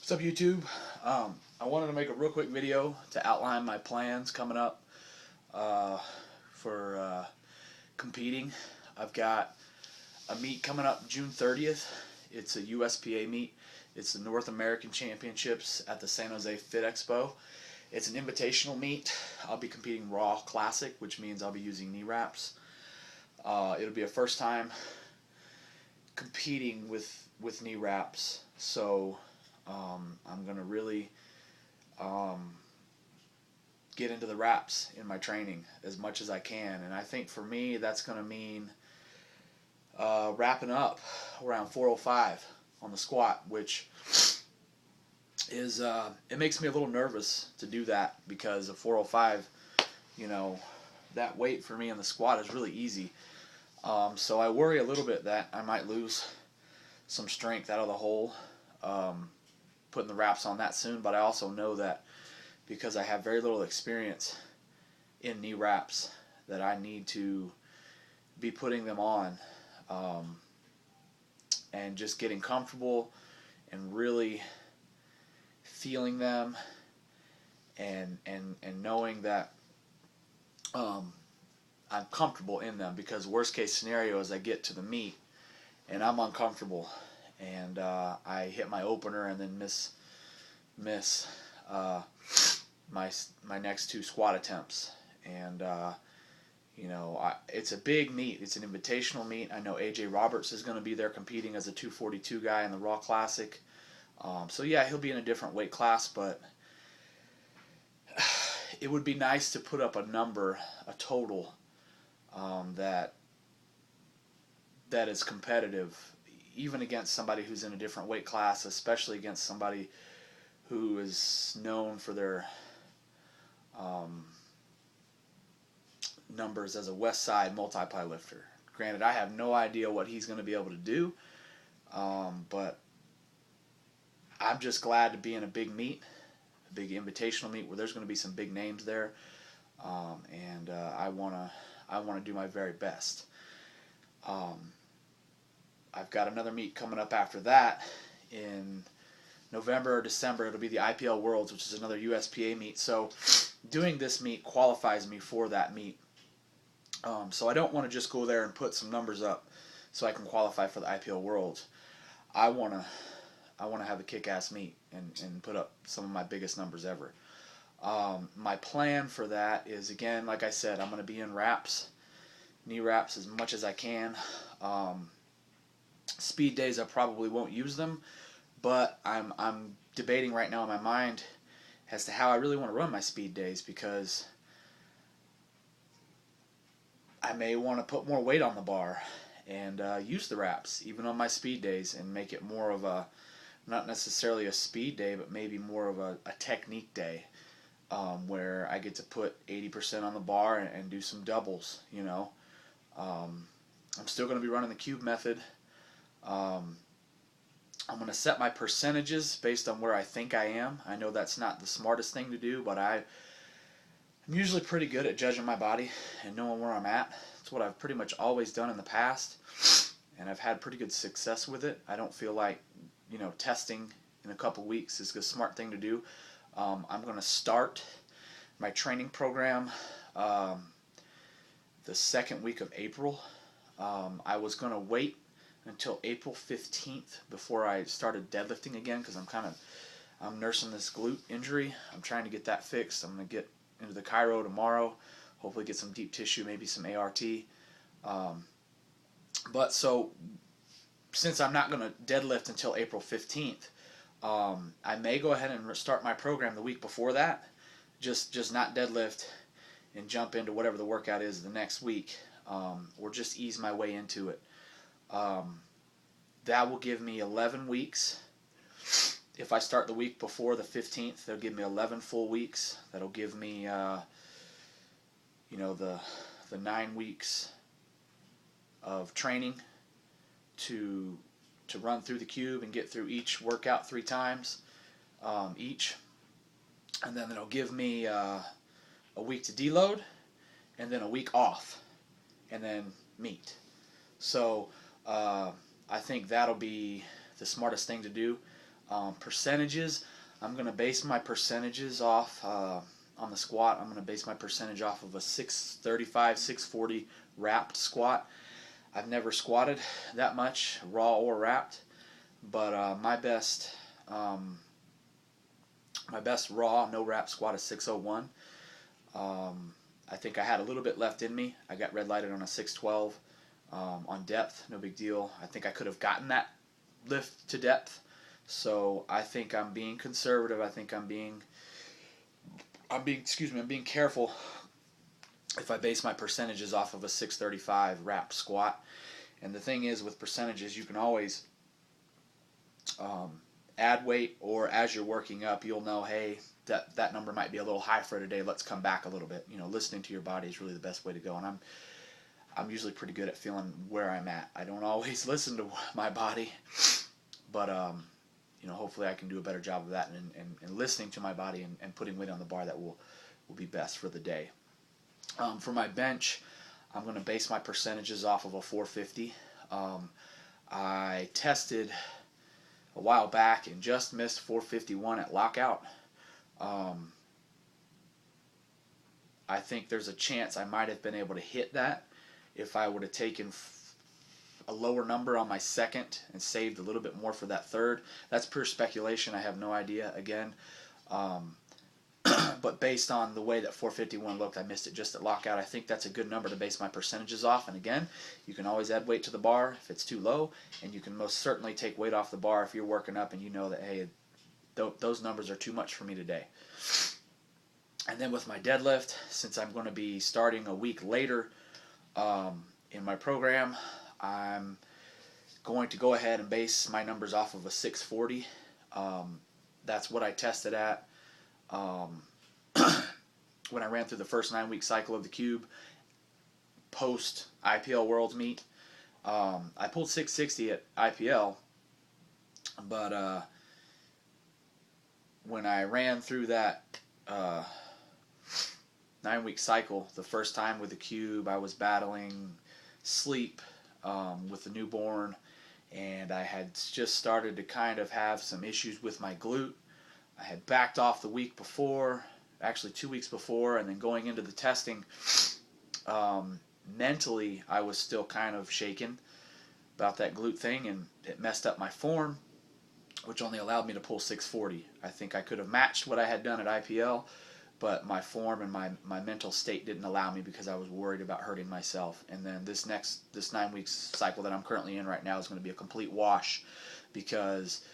What's up, YouTube? I wanted to make a real quick video to outline my plans coming up uh, for competing. I've got a meet coming up June 30th. It's a USPA meet. It's the North American Championships at the San Jose Fit Expo. It's an invitational meet. I'll be competing raw classic, which means I'll be using knee wraps. It'll be a first time competing with knee wraps, so I'm going to really get into the wraps in my training as much as I can. And I think for me that's going to mean wrapping up around 405 on the squat, which is it makes me a little nervous to do that because of 405, you know, that weight for me on the squat is really easy. So I worry a little bit that I might lose some strength out of the hole putting the wraps on that soon, but I also know that because I have very little experience in knee wraps that I need to be putting them on and just getting comfortable and really feeling them and knowing that I'm comfortable in them, because worst case scenario is I get to the meet and I'm uncomfortable and I hit my opener and then miss my next two squat attempts. And you know, it's a big meet. It's an invitational meet. I know AJ Roberts is going to be there competing as a 242 guy in the Raw Classic. So yeah, he'll be in a different weight class, but it would be nice to put up a number, a total that is competitive, even against somebody who's in a different weight class, especially against somebody who is known for their numbers as a West Side multiply lifter. Granted, I have no idea what he's going to be able to do, but I'm just glad to be in a big meet, a big invitational meet where there's going to be some big names there, and I want to do my very best. I've got another meet coming up after that in November or December. It'll be the IPL Worlds, which is another USPA meet. So doing this meet qualifies me for that meet. So I don't want to just go there and put some numbers up so I can qualify for the IPL Worlds. I want to have a kick-ass meet and put up some of my biggest numbers ever. My plan for that is, again, like I said, I'm going to be in wraps, knee wraps as much as I can. Speed days, I probably won't use them, but I'm debating right now in my mind as to how I really want to run my speed days, because I may want to put more weight on the bar and use the wraps even on my speed days and make it more of a, not necessarily a speed day, but maybe more of a technique day, where I get to put 80% on the bar and do some doubles, you know. I'm still going to be running the cube method. I'm going to set my percentages based on where I think I am. I know that's not the smartest thing to do, but I'm usually pretty good at judging my body and knowing where I'm at. It's what I've pretty much always done in the past, and I've had pretty good success with it. I don't feel like, you know, testing in a couple weeks is a smart thing to do. I'm going to start my training program the second week of April. I was going to wait until April 15th before I started deadlifting again, because I'm nursing this glute injury. I'm trying to get that fixed. I'm going to get into the chiro tomorrow, hopefully get some deep tissue, maybe some ART. But so since I'm not going to deadlift until April 15th, I may go ahead and start my program the week before that, just not deadlift and jump into whatever the workout is the next week, or just ease my way into it. That will give me 11 weeks. If I start the week before the 15th, that'll give me 11 full weeks. That'll give me, you know, the 9 weeks of training to run through the cube and get through each workout 3 times each. And then it'll give me a week to deload, and then a week off, and then meet. So I think that'll be the smartest thing to do. Percentages, I'm going to base my percentages off, on the squat, I'm going to base my percentage off of a 635, 640 wrapped squat. I've never squatted that much, raw or wrapped, but my best raw, no wrap squat is 601. I think I had a little bit left in me. I got red lighted on a 612 on depth, no big deal. I think I could have gotten that lift to depth. So I think I'm being conservative. I think I'm being careful if I base my percentages off of a 635 wrapped squat. And the thing is, with percentages, you can always add weight, or as you're working up, you'll know, hey, that number might be a little high for today. Let's come back a little bit. You know, listening to your body is really the best way to go. And I'm usually pretty good at feeling where I'm at. I don't always listen to my body, but you know, hopefully I can do a better job of that and listening to my body and putting weight on the bar that will be best for the day. For my bench, I'm going to base my percentages off of a 450. I tested a while back and just missed 451 at lockout. I think there's a chance I might have been able to hit that if I would have taken a lower number on my second and saved a little bit more for that third. That's pure speculation. I have no idea, again. But based on the way that 451 looked, I missed it just at lockout. I think that's a good number to base my percentages off. And again, you can always add weight to the bar if it's too low, and you can most certainly take weight off the bar if you're working up and you know that, hey, those numbers are too much for me today. And then with my deadlift, since I'm going to be starting a week later in my program, I'm going to go ahead and base my numbers off of a 640. That's what I tested at when I ran through the first 9-week cycle of the cube post IPL Worlds meet. I pulled 660 at IPL, but when I ran through that 9-week cycle the first time with the cube, I was battling sleep with the newborn, and I had just started to kind of have some issues with my glute. I had backed off the week before, actually 2 weeks before, and then going into the testing, mentally I was still kind of shaken about that glute thing, and it messed up my form, which only allowed me to pull 640. I think I could have matched what I had done at IPL, but my form and my mental state didn't allow me because I was worried about hurting myself. And then this 9 weeks cycle that I'm currently in right now is going to be a complete wash because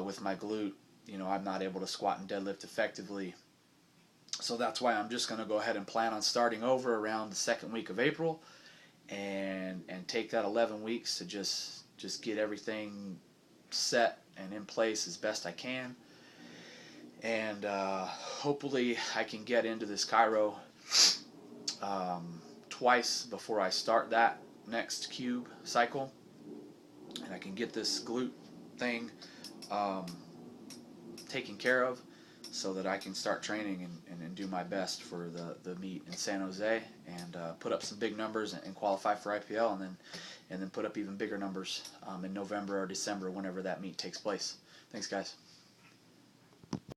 with my glute, you know, I'm not able to squat and deadlift effectively. So that's why I'm just going to go ahead and plan on starting over around the second week of April and take that 11 weeks to just get everything set and in place as best I can. And hopefully I can get into this Cairo twice before I start that next cube cycle, and I can get this glute thing taken care of so that I can start training and do my best for the meet in San Jose and put up some big numbers and qualify for IPL, and then put up even bigger numbers in November or December whenever that meet takes place. Thanks, guys.